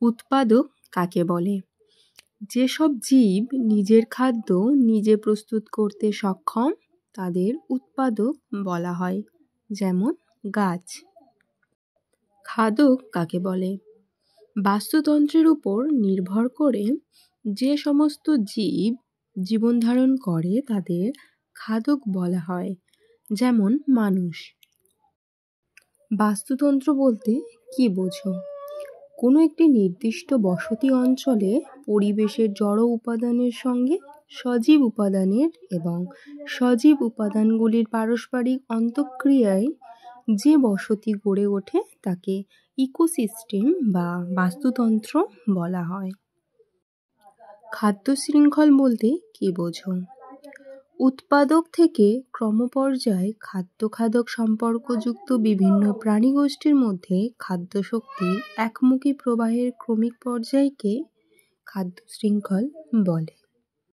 উৎপাদক কাকে বলে? যেসব জীব নিজের খাদ্য নিজে প্রস্তুত করতে সক্ষম তাদের উৎপাদক বলা হয়, যেমন গাছ। খাদক কাকে বলে? বাস্তুতন্ত্রের উপর নির্ভর করে যে সমস্ত জীব জীবন ধারণ করে তাদের খাদক বলা হয়, যেমন মানুষ। বাস্তুতন্ত্র বলতে কি বোঝো? কোনো একটি নির্দিষ্ট বসতি অঞ্চলে পরিবেশের জড় উপাদানের সঙ্গে সজীব উপাদানের এবং সজীব উপাদানগুলির পারস্পরিক অন্তঃক্রিয়ায় যে বসতি গড়ে ওঠে তাকে ইকোসিস্টেম বা বাস্তুতন্ত্র বলা হয়। খাদ্য শৃঙ্খল বলতে কি বোঝো? উৎপাদক থেকে ক্রমপর্যায়ে খাদ্য-খাদক সম্পর্কযুক্ত বিভিন্ন প্রাণীগোষ্ঠীর মধ্যে খাদ্য শক্তির একমুখী প্রবাহের ক্রমিক পর্যায়কে খাদ্য শৃঙ্খল বলে।